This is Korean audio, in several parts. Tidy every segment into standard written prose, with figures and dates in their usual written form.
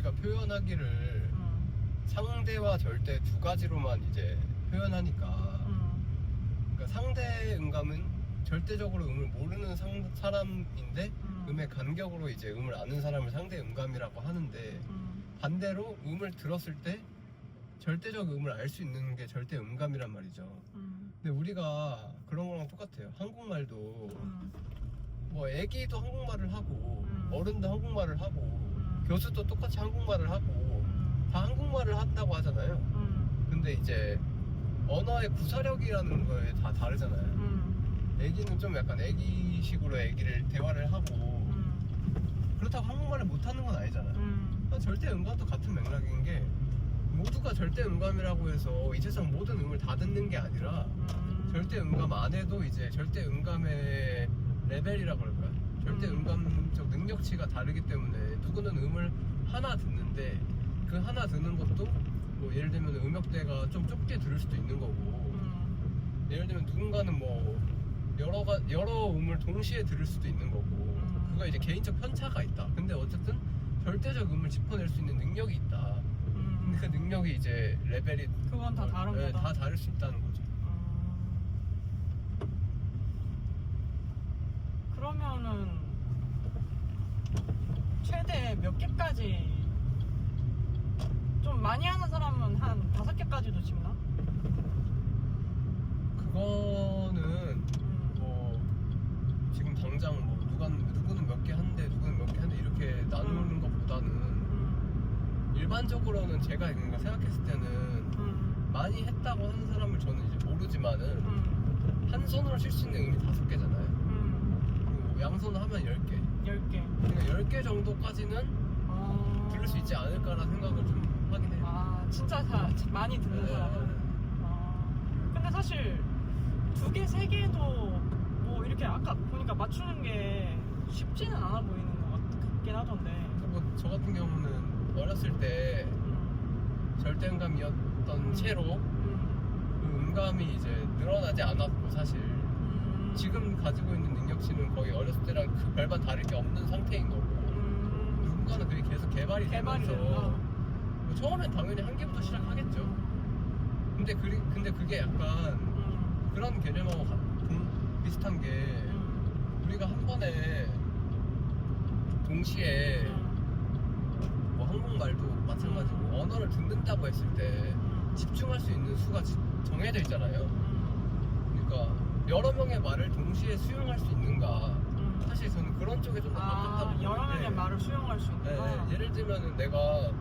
우리가 표현하기를 상대와 절대 두 가지로만 이제 표현하니까 그러니까 상대 음감은 절대적으로 음을 모르는 사람인데 음의 간격으로 이제 음을 아는 사람을 상대 음감이라고 하는데 반대로 음을 들었을 때 절대적 음을 알 수 있는 게 절대 음감이란 말이죠. 근데 우리가 그런 거랑 똑같아요. 한국말도 뭐 애기도 한국말을 하고 어른도 한국말을 하고 교수도 똑같이 한국말을 하고 다 한국말을 한다고 하잖아요. 근데 이제 언어의 구사력이라는 거에 다 다르잖아요. 애기는 좀 약간 애기식으로 애기를 대화를 하고 그렇다고 한국말을 못하는 건 아니잖아요. 절대 음감도 같은 맥락인 게 모두가 절대 음감이라고 해서 이 세상 모든 음을 다 듣는 게 아니라 절대 음감 안에도 이제 절대 음감의 레벨이라고 그럴까요? 절대 음감적 능력치가 다르기 때문에 누구는 음을 하나 듣는데 그 하나 듣는 것도 뭐 예를 들면 음역대가 좀 좁게 들을 수도 있는 거고 예를 들면 누군가는 뭐 여러 음을 동시에 들을 수도 있는 거고 그거 이제 개인적 편차가 있다. 근데 어쨌든 절대적 음을 짚어낼 수 있는 능력이 있다. 근데 그 능력이 이제 레벨이 그건 다 다른 네, 거다. 다 다를 수 있다는 거죠. 그러면은 최대 몇 개까지 좀 많이 하는 사람은 한 5개까지도 집나? 그거는 뭐 지금 당장 뭐 누구는 몇 개 하는데 누구는 몇 개 하는데 이렇게 나누는 것보다는 일반적으로는 제가 생각했을 때는 많이 했다고 하는 사람을 저는 이제 모르지만은 한 손으로 칠 수 있는 음이 5개잖아요. 그리고 양손을 하면 10개. 10개. 그러니까 10개 정도까지는 들을 수 있지 않을까라는 생각을 좀 하긴 해요. 아, 진짜 다 많이 듣는 사람은? 근데 사실 2개, 3개도 뭐 이렇게 아까 보니까 맞추는 게 쉽지는 않아 보이는 것 같긴 하던데. 뭐 저 같은 경우는 어렸을 때 절대 음감이었던 채로 그 음감이 이제 늘어나지 않았고 사실 지금 가지고 있는 능력치는 거의 어렸을 때랑 그 별반 다를 게 없는 상태인 거고 누군가는 그게 계속 개발이 되면서 뭐 처음엔 당연히 한 개부터 시작하겠죠. 근데 그게 약간 그런 개념하고 비슷한 게 우리가 한 번에 동시에 뭐 한국말도 마찬가지고 언어를 듣는다고 했을 때 집중할 수 있는 수가 정해져 있잖아요. 그러니까 여러 명의 말을 동시에 수용할 수 있는가 사실 저는 그런 쪽에 좀 더 가깝다고 보는데 여러 명의 말을 수용할 수 있는가? 네, 예를 들면은 내가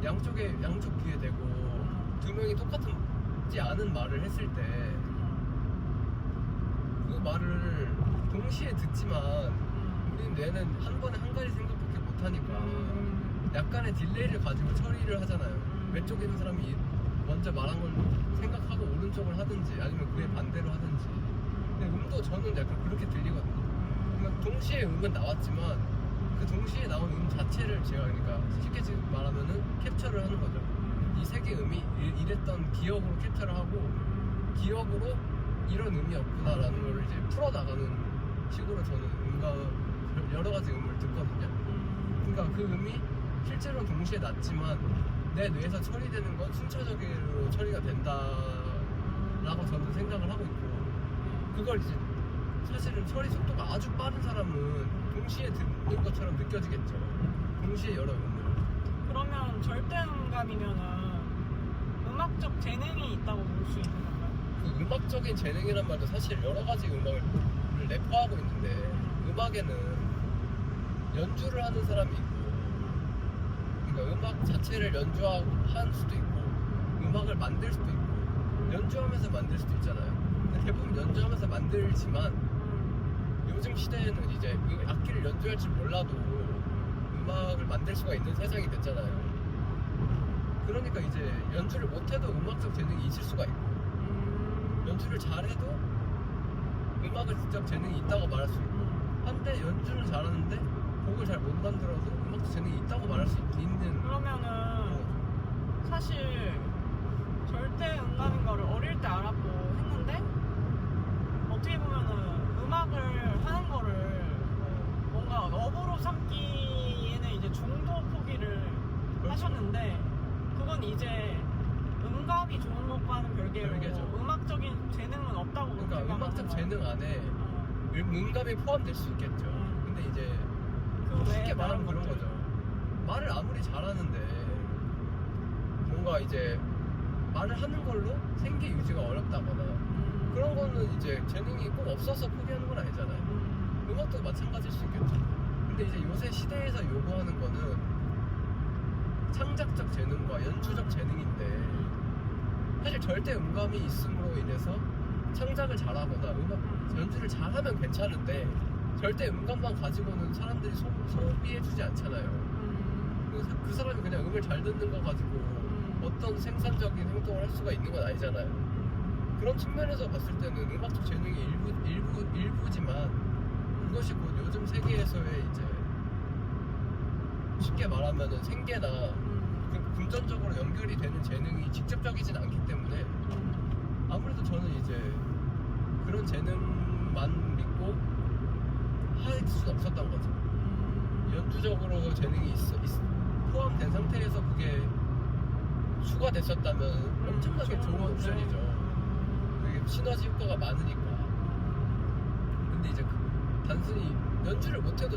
양쪽 귀에 대고 2명이 똑같지 않은 말을 했을 때 그 말을 동시에 듣지만 우리 뇌는 한 번에 한 가지 생각밖에 못하니까 약간의 딜레이를 가지고 처리를 하잖아요. 왼쪽에 있는 사람이 먼저 말한 걸 생각하고 오른쪽을 하든지 아니면 그에 반대로 하든지. 근데 음도 저는 약간 그렇게 들리거든요. 그러니까 동시에 음은 나왔지만 그 동시에 나온 음 자체를 제가 그러니까 쉽게 말하면은 캡처를 하는 거죠. 이 3개 음이 이랬던 기억으로 캡처를 하고 기억으로 이런 음이었구나라는 걸 이제 풀어나가는 식으로 저는 여러 가지 음을 듣거든요. 그러니까 그 음이 실제로는 동시에 났지만 내 뇌에서 처리되는 건 순차적으로 처리가 된다라고 저는 생각을 하고 있고 그걸 이제 사실은 처리 속도가 아주 빠른 사람은 동시에 듣는 것처럼 느껴지겠죠. 동시에 여러 음을. 그러면 절대음감이면은 음악적 재능이 있다고 볼 수 있는 건가요? 그 음악적인 재능이란 말도 사실 여러 가지 음악을 래퍼하고 있는데 음악에는 연주를 하는 사람이 있고 그러니까 음악 자체를 연주할 수도 있고 음악을 만들 수도 있고 연주하면서 만들 수도 있잖아요. 근데 대부분 연주하면서 만들지만 요즘 시대에는 이제 악기를 연주할 줄 몰라도 음악을 만들 수가 있는 세상이 됐잖아요. 그러니까 이제 연주를 못해도 음악적 재능이 있을 수가 있고 연주를 잘해도 음악적 재능이 있다고 말할 수 있고 한데 연주는 잘하는데 곡을 잘 못 만들어도 음악적 재능이 있다고 말할 수 있는. 그러면은 사실 절대 음감인 거를 어릴 때 알았고 했는데 어떻게 보면은 음악을 하는 거를 뭔가 업으로 삼기에는 이제 중도 포기를 하셨는데 그건 이제 음감이 좋은 것과는 별개로 별개죠. 음악적인 재능은 없다고 그러니까 생각하는 음악적 거예요. 재능 안에 음감이 포함될 수 있겠죠. 근데 이제 그 쉽게 외에 말하면 다른 그런 것들. 거죠. 말을 아무리 잘하는데 뭔가 이제 말을 하는 걸로 생계 유지가 어렵다거나 그런 거는 이제 재능이 꼭 없어서 포기하는 건 아니잖아요. 음악도 마찬가지일 수 있겠죠. 근데 이제 요새 시대에서 요구하는 거는 창작적 재능과 연주적 재능인데 사실 절대 음감이 있음으로 인해서 창작을 잘하거나 연주를 잘하면 괜찮은데 절대 음감만 가지고는 사람들이 소비해주지 않잖아요. 그 사람이 그냥 음을 잘 듣는 거 가지고 어떤 생산적인 행동을 할 수가 있는 건 아니잖아요. 그런 측면에서 봤을 때는 음악적 재능이 일부지만 그것이 곧 요즘 세계에서의 이제 쉽게 말하면은 생계나 금전적으로 연결이 되는 재능이 직접적이진 않기 때문에 아무래도 저는 이제 그런 재능만 믿고 할 수는 없었던 거죠. 연주적으로 재능이 포함된 상태에서 그게 추가됐었다면 엄청나게 좋은 옵션이죠. 그게 시너지 효과가 많으니까. 근데 이제 단순히 연주를 못해도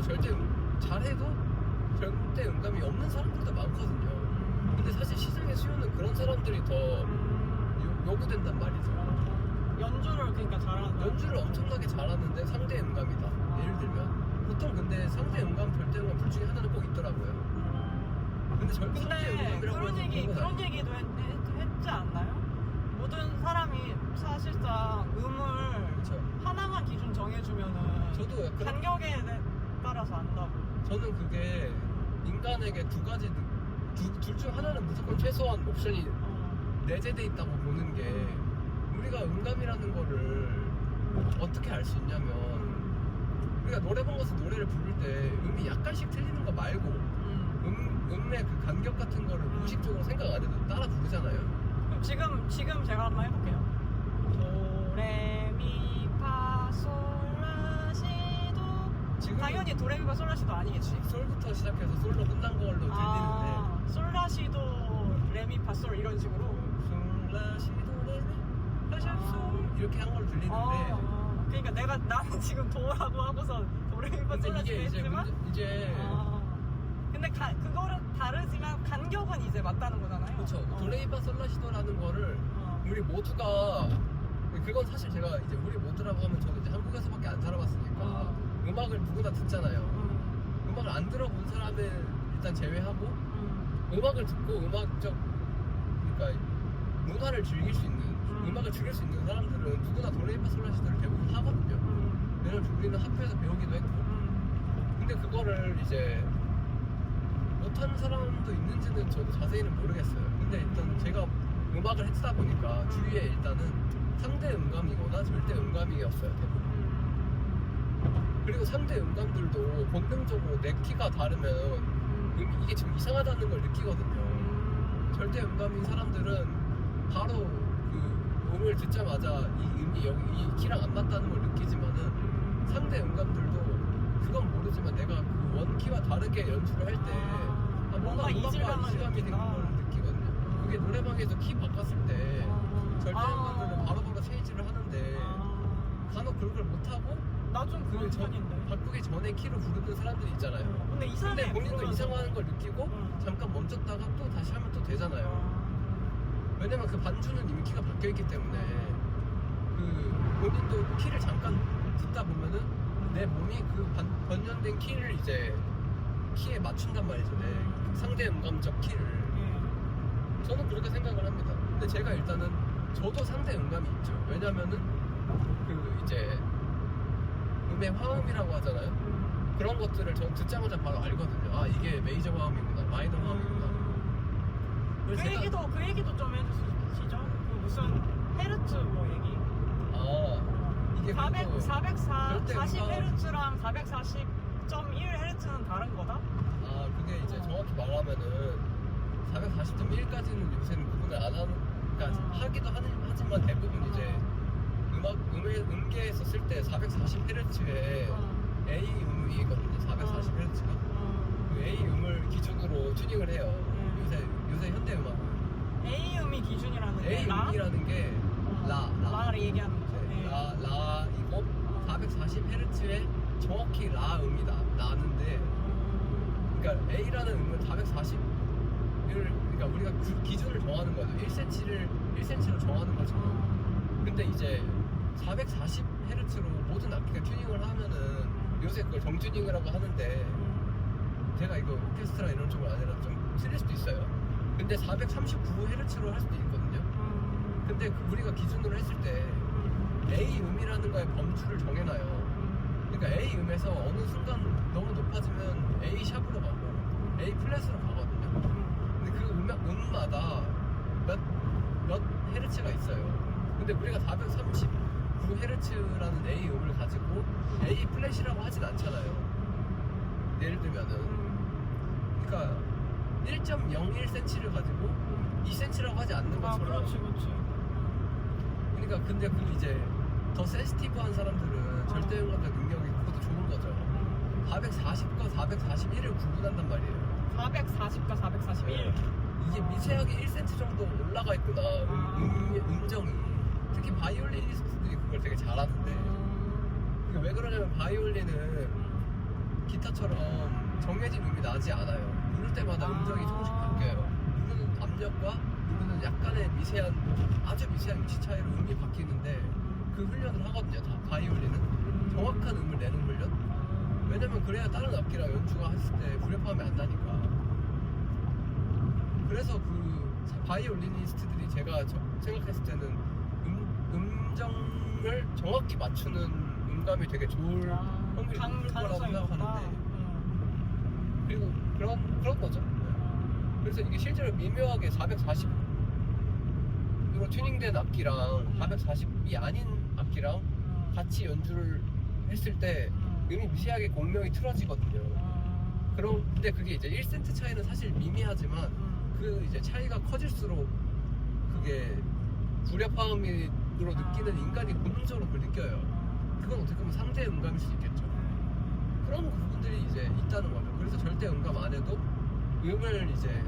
잘해도 절대 음감이 없는 사람들도 많거든요. 근데 사실 시장의 수요는 그런 사람들이 더 요구된단 말이죠. 연주를 그러니까 잘하는 연주를 엄청나게 잘하는데 상대 음감이다. 예를 들면 보통 근데 상대 음감, 절대 음감 둘 중에 하나는 꼭 있더라고요. 근데 상대 근데 음감이라고 그런 얘기도 했지 않나요? 모든 사람이 사실상 음을 그렇죠. 하나만 기준 정해주면은 저도 약간 간격에 따라서 안다고. 저는 그게 인간에게 두 가지 둘 중 하나는 무조건 최소한 옵션이 내재돼 있다고 보는 게 우리가 음감이라는 거를 어떻게 알 수 있냐면 우리가 노래방 가서 노래를 부를 때 음이 약간씩 틀리는 거 말고 음의 그 간격 같은 거를 무의식적으로 생각 안 해도 따라 부르잖아요. 그럼 지금 제가 한번 해볼게요. 도레미파솔라시도. 지금 당연히 도레미파솔라시도 아니겠지. 솔부터 시작해서 솔로 끝난 걸로 들리는데 솔라시도 레미파솔 이런 식으로. 솔라시도 레미 파솔 이렇게 한 걸로 들리는데 그러니까 나는 지금 도라고 하고서 도레미파솔라시도 근데 이게 했지만 이제 근데 그거는 다르지만 간격은 이제 맞다는 거잖아요. 그렇죠. 도레미파 솔라시도라는 거를 우리 모두가 그건 사실 제가 이제 우리 모두라고 하면 저는 이제 한국에서밖에 안 살아봤으니까 음악을 누구나 듣잖아요. 음악을 안 들어본 사람을 일단 제외하고 음악을 듣고 음악적 그러니까 문화를 즐길 수 있는 음악을 즐길 수 있는 사람들은 누구나 도레미파 솔라시도를 대부분 하거든요. 왜냐면 우리는 학교에서 배우기도 했고. 근데 그거를 이제 못하는 사람도 있는지는 저도 자세히는 모르겠어요. 근데 일단 제가 음악을 했다 보니까 주위에 일단은 상대 음감이거나 절대 음감이었어요, 대부분. 그리고 상대 음감들도 본능적으로 내 키가 다르면 이게 지금 이상하다는 걸 느끼거든요. 절대 음감인 사람들은 바로 그 음을 듣자마자 이 음이 여기 이 키랑 안 맞다는 걸 느끼지만은 상대 음감들도 그건 모르지만 내가 그 원키와 다르게 연주를 할 때 뭔가 이질감을 되는 느낀다. 걸 느끼거든요. 그게 노래방에서 키 바꿨을 때 절대 음감들은 바로바로 체인지를 하는데 간혹 그걸 못하고 나 좀 그런 편인데. 바꾸기 전에 키로 부르는 사람들이 있잖아요. 근데 이상해. 근데 본인도 부르면서. 이상한 걸 느끼고 잠깐 멈췄다가 또 다시 하면 또 되잖아요. 왜냐면 그 반주는 이미 키가 바뀌어있기 때문에 그 본인도 키를 잠깐 듣다 보면은 내 몸이 그 변년된 키를 이제 키에 맞춘단 말이죠. 내 상대 음감적 키를. 저는 그렇게 생각을 합니다. 근데 제가 일단은 저도 상대 음감이 있죠. 왜냐면은 그 이제 음의 화음이라고 하잖아요. 그런 것들을 전 듣자마자 바로 알거든요. 아 이게 메이저 화음이구나, 마이너 화음이구나. 그 얘기도 좀 해주시죠. 그 무슨 헤르츠 뭐 얘기. 이게 440Hz랑 440.1Hz는 다른 거다? 그게 이제 정확히 말하면은 440.1까지는 요새는 구분을 안 하는, 그러니까 하기도 하지만 대부분 이제 음계에서 쓸 때 440Hz의 A 음이거든요. 440Hz가 그 A 음을 기준으로 튜닝을 해요. 요새 A 라? 음이라는 게 라를 얘기하는 거죠. 네, 네. 라이고 440Hz의 정확히 라 음이다 나는데, 그러니까 A라는 음은 440을, 그러니까 우리가 그 기준을 정하는 거죠. 1cm로 정하는 것처럼. 근데 이제 440Hz로 모든 악기가 튜닝을 하면은 요새 그걸 정튜닝이라고 하는데, 제가 이거 오케스트라 이런 쪽은 아니라 좀 틀릴 수도 있어요. 근데 439Hz로 할 수도 있거든요. 근데 우리가 기준으로 했을 때 A 음이라는 거에 범주를 정해놔요. 그러니까 A 음에서 어느 순간 너무 높아지면 A 샵으로 가고 A 플랫으로 가거든요. 근데 그 음마다 몇 헤르츠가 있어요. 근데 우리가 439Hz라는 A 음을 가지고 A 플랫이라고 하진 않잖아요. 예를 들면은, 그러니까 1.01cm를 가지고 2cm라고 하지 않는 것처럼. 그렇지. 그러니까 근데 그 이제 더 센시티브한 사람들은 절대 음감적 능력이 그것도 좋은 거죠. 440과 441을 구분한단 말이에요. 440과 441. 이게 미세하게 1cm 정도 올라가 있구나, 음정이. 특히 바이올리니스트들이 그걸 되게 잘하는데, 그러니까 왜 그러냐면 바이올린은 기타처럼 정해진 음이 나지 않아요. 부를 때마다 음정이 조금씩 바뀌어요. 부르는 압력과 부르는 약간의 미세한, 아주 미세한 위치 차이로 음이 바뀌는데, 그 훈련을 하거든요. 다 바이올린은 정확한 음을 내는 훈련. 왜냐면 그래야 다른 악기랑 연주가 했을 때 불협화음이 안 나니까. 그래서 그 바이올리니스트들이 제가 생각했을 때는 음정을 정확히 맞추는 음감이 되게 좋을 확률이 높을 거라고 생각하는데, 그리고 그런 거죠. 그래서 이게 실제로 미묘하게 440으로 튜닝된 악기랑 440이 아닌 악기랑 같이 연주를 했을 때 음이 미세하게 공명이 틀어지거든요. 근데 그게 이제 1cm 차이는 사실 미미하지만 그 이제 차이가 커질수록 그게 불협화음으로 느끼는 인간이 본능적으로 그걸 느껴요. 그건 어떻게 보면 상대 음감일 수 있겠죠. 그런 부분들이 이제 있다는 거죠. 그래서 절대 음감 안에도 음을 이제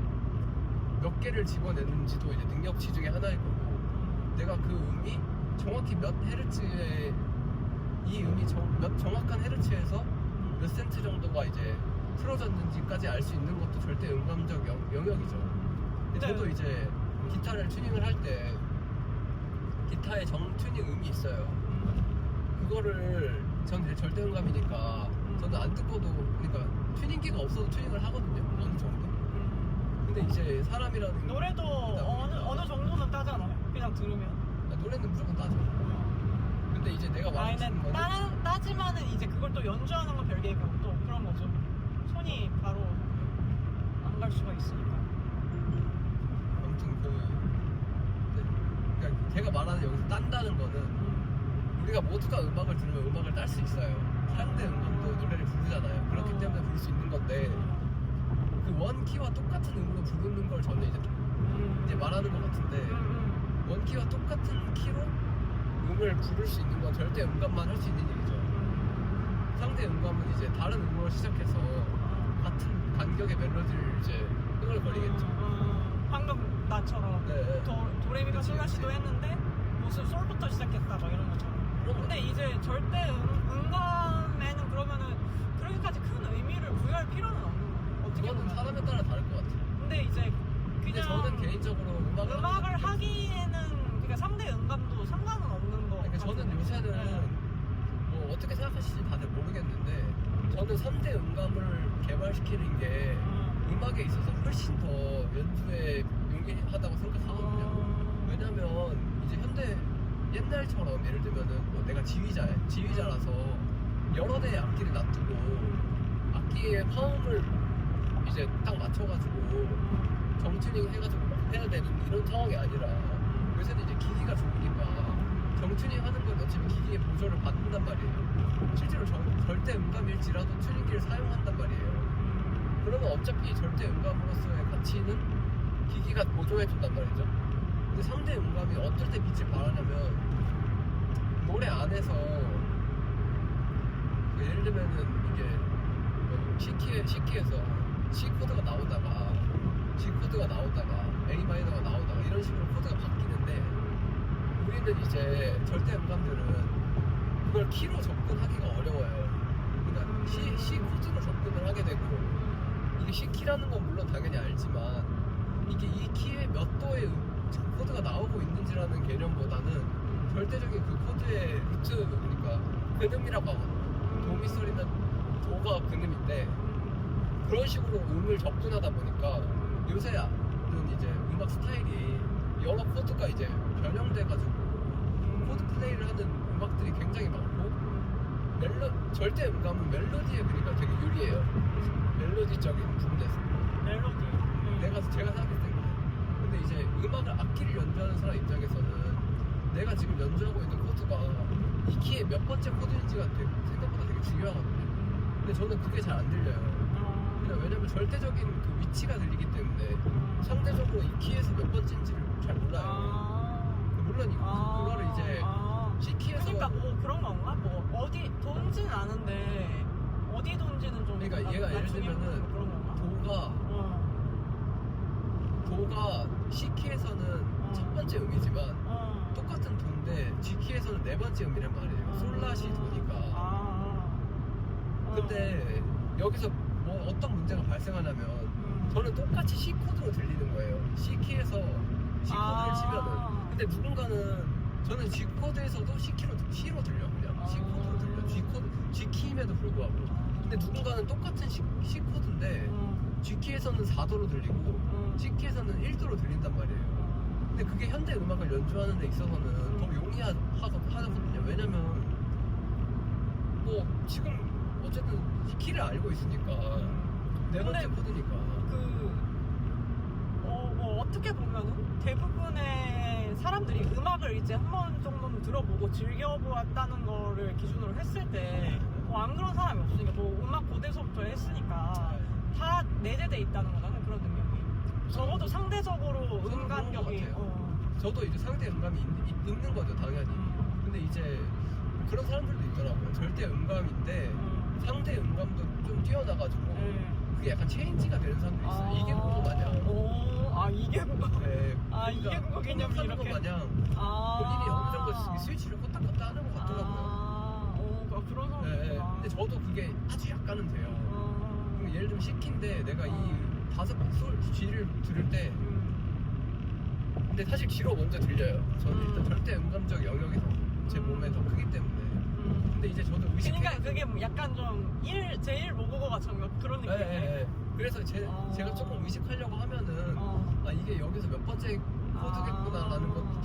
몇 개를 집어내는지도 이제 능력치 중에 하나일 거고, 내가 그 음이 정확히 몇 헤르츠에, 이 음이 몇 정확한 헤르츠에서 몇 센트 정도가 이제 틀어졌는지까지 알 수 있는 것도 절대 음감적 영역이죠. 근데 저도 이제 기타를 튜닝을 할 때 기타에 정튜닝 음이 있어요. 그거를 전 이제 절대 음감이니까 저는 안 듣고도, 그러니까 튜닝기가 없어도 튜닝을 하거든요. 어느 정도. 근데 이제 사람이라는 노래도 어느 정도는 따잖아요. 그냥 들으면. 노래는 무조건 따죠. 근데 이제 내가 말하는 거는 따지만은 이제 그걸 또 연주하는 건 별개고 또 그런 거죠. 손이 바로 안 갈 수가 있으니까. 아무튼 그러니까 제가 말하는 여기서 딴다는 거는, 우리가 모두가 음악을 들으면 음악을 딸 수 있어요. 상대 음감도 노래를 부르잖아요. 그렇기 때문에 부를 수 있는 건데, 그 원키와 똑같은 음으로 부르는 걸 저는 이제 말하는 것 같은데, 원키와 똑같은 키로 음을 부를 수 있는 건 절대 음감만 할 수 있는 일이죠. 상대 음감은 이제 다른 음으로 시작해서 같은 간격의 멜로디를 이제 흥얼거리겠죠. 방금 나처럼 네. 도레미파 솔라시도 했는데 무슨 솔부터 시작했다 막 이런 것처럼. 근데 이제 절대 음감에는 그러면은 그렇게까지 큰 의미를 부여할 필요는 없는 거예요. 어떻게 그거는 보면. 사람에 따라 다를 것 같아요. 근데 이제 근데 저는 개인적으로 음악을 하기에는, 그러니까 상대 음감도 상관은 없는 거. 그러니까 저는 요새는 뭐 어떻게 생각하실지 다들 모르겠는데, 저는 3대 음감을 개발시키는 게 음악에 있어서 훨씬 더 연주에 용이하다고 생각하거든요. 왜냐면 이제 현대 옛날처럼 예를 들면은 뭐 내가 지휘자라서 여러 대의 악기를 놔두고 악기의 화음을 이제 딱 맞춰가지고 정튜닝 해가지고 해야 되는 이런 상황이 아니라, 요새는 이제 기기가 좋으니까 정튜닝 하는 건 어차피 기기의 보조를 받는단 말이에요. 실제로 절대 음감일지라도 튜닝기를 사용한단 말이에요. 그러면 어차피 절대 음감으로서의 가치는 기기가 보조해준단 말이죠. 근데 3대 음감이 어떨 때 빛을 발하냐면, 노래 안에서 예를 들면은 이게 C키에서 C 코드가 나오다가 G 코드가 나오다가 A 마이너가 나오다가 이런 이런 식으로 코드가 바뀌는데 우리는 이제 절대 음감들은 그걸 키로 접근하기가 어려워요. 그러니까 C 코드로 접근을 하게 되고 이게 C 키라는 건 물론 당연히 알지만 이게 이 키에 몇 도의 코드가 나오고 있는지라는 개념보다는 절대적인 그 코드의 루트, 그러니까 근음이라고 하거든요. 도미솔이나 도가 근음인데 그런 식으로 음을 접근하다 보니까 요새는 이제 음악 스타일이 여러 코드가 이제 변형돼가지고 코드 플레이를 하는 음악들이 굉장히 많고 절대 음감은 멜로디에 그러니까 되게 유리해요. 멜로디적인 부분에서 멜로디. 제가 생각했을 때 근데 이제 음악을 악기를 연주하는 사람 입장에서는 내가 지금 연주하고 있는 코드가 이 키의 몇 번째 코드인지가 생각보다 되게 중요하거든요. 근데 저는 그게 잘 안 들려요. 왜냐면 절대적인 그 위치가 들리기 때문에 상대적으로 이 키에서 몇 번째인지를 잘 몰라요. 물론 그거를 이제 C 키에서 그러니까 뭐 그런 건가? 뭐 어디 돈지는 아는데 어디 돈지는 좀 그러니까 얘가 예를 들면은 그런 건가? 도가 C 키에서는 첫 번째 음이지만 똑같은 도인데 G 키에서는 네 번째 음이란 말이에요. 솔라시 도니까. 근데 여기서 뭐 어떤 문제가 발생하냐면 저는 똑같이 C 코드로 들리는 거예요. C 키에서 C 코드를 치면은. 근데 누군가는 저는 G 코드에서도 C로 들려 그냥 C 코드로 들려. G 키임에도 불구하고. 근데 누군가는 똑같은 C 코드인데 G 키에서는 4도로 들리고 C 키에서는 1도로 들린단 말이에요. 근데 그게 현대 음악을 연주하는 데 있어서는 더 용이하거든요. 왜냐면 뭐 지금 어쨌든 키를 알고 있으니까 네 번째 코드니까. 뭐 어떻게 보면은 대부분의 사람들이 음악을 이제 한 번 정도는 들어보고 즐겨보았다는 거를 기준으로 했을 때 뭐 안 그런 사람이 없으니까 뭐 음악 고대서부터 했으니까 다 내재돼 있다는 거잖아요. 그런 능력이 적어도 상대적으로 음감력이 저도 이제 상대 음감이 있는 거죠 당연히. 근데 이제 그런 사람들도 있더라고요. 절대 음감인데 상대 음감도 좀 뛰어나가지고 그게 약간 체인지가 되는 사람도 있어요. 이게 그거 마냥. 이게 그거. 네. 이게 그거 개념이 하는 거 이렇게. 마냥 본인이 어느 정도 스위치를 껐다 껐다 하는 것 같더라고요. 그런 사람. 네. 근데 저도 그게 아주 약간은 돼요. 그럼 예를 들면 C키인데 내가 이 다섯 G를 들을 때 근데 사실 G로 먼저 들려요. 저는 일단 절대 음감적 영역이 제 몸에 더 크기 때문에. 근데 이제 저도 그러니까 그게 약간 좀 제1 모국어가처럼 그런 느낌이에요. 네. 그래서 제가 조금 의식하려고 하면은 이게 여기서 몇 번째 코드겠구나라는 거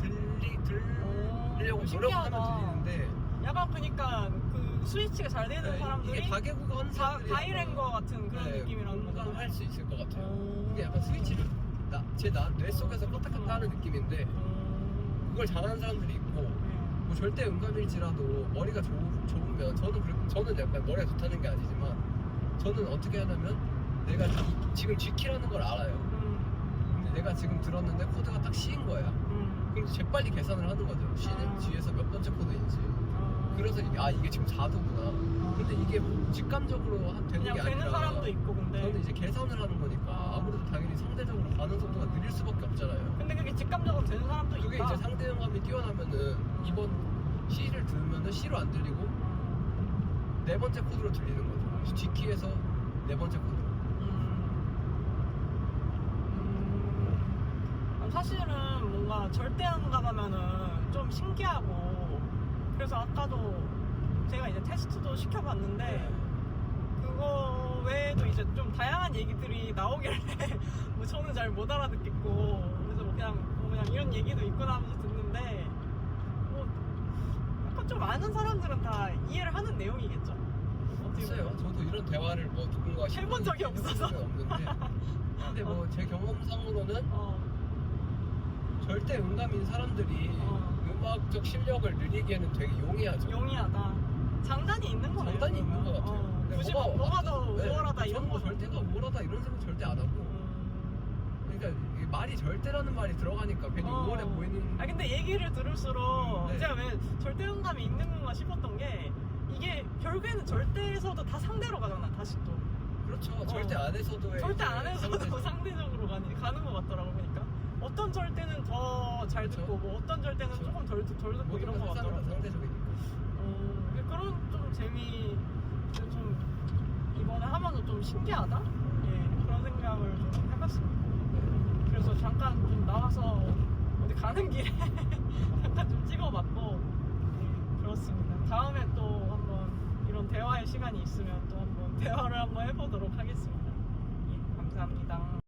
들으려고 노력하면 들리는데 약간 그러니까 그 스위치가 잘 되는 사람들이 이게 다개국어 하는 사람들이 다이랭거 같은 그런 느낌이라는 거죠. 공감할 수 있을 것 같아요. 이게 약간 스위치를 제 뇌 속에서 껐다 껐다 하는 느낌인데 그걸 잘하는 사람들이 있고 뭐 절대 음감일지라도 머리가 좋으면 저는 약간 머리가 좋다는 게 아니지만 저는 어떻게 하냐면 내가 지금 G키라는 걸 알아요. 근데 내가 지금 들었는데 코드가 딱 C인 거야. 그럼 재빨리 계산을 하는 거죠. C는 G에서 몇 번째 코드인지. 그래서 이게 지금 4도구나. 근데 이게 뭐 직감적으로 되는 게 그냥 아니라 되는 사람도 있고 근데 저는 이제 계산을 하는 거니까 아무래도 당연히 상대적으로 반응 속도가 느릴 수밖에 없잖아요. 근데 그게 직감적으로 되는 사람도 있다. 그게 이제 상대음감이 뛰어나면은 이번 C를 들으면은 C로 안 들리고 네 번째 코드로 들리는 거죠. G키에서 네 번째 코드. 사실은 뭔가 절대음감하면은 좀 신기하고 그래서 아까도 제가 이제 테스트도 시켜봤는데 그거 외에도 이제 좀 다양한 얘기들이 나오길래 뭐 저는 잘 못 알아듣겠고 그래서 그냥 이런 얘기도 있구나 하면서 듣는데 뭐 약간 좀 아는 사람들은 다 이해를 하는 내용이겠죠. 글쎄요. 저도 이런 대화를 뭐 누군가 해본 적이 없어서 없는데 근데 뭐 제 경험상으로는 절대 음감인 사람들이 음악적 실력을 늘리기에는 되게 용이하죠. 용이하다. 장단이 있는 거네요. 장단이 있는 것 같아요. 근데 굳이 뭐가 더 우월하다 이런 거 절대가 우월하다 이런 생각 절대 안 하고 그러니까 이게 말이 절대라는 말이 들어가니까 괜히 우월해 보이는. 근데 얘기를 들을수록 네. 제가 왜 절대음감이 있는 건가 싶었던 게 이게 결국에는 절대에서도 다 상대로 가잖아. 다시 또. 그렇죠. 절대 안에서도 절대 안에서도 상대적으로 가는 것 같더라고. 그러니까 어떤 절대는 더 잘 듣고 뭐 어떤 절대는 그쵸. 조금 덜 듣고 모든 이런 거 건 같더라고. 상대적이니까. 그런 좀 재미 좀 이번에 하면서 좀 신기하다. 예, 그런 생각을 좀 해봤습니다. 그래서 잠깐 좀 나와서 어디 가는 길에 잠깐 좀 찍어봤고, 예, 그렇습니다. 다음에 또 한번 이런 대화의 시간이 있으면 또 한번 대화를 한번 해보도록 하겠습니다. 예, 감사합니다.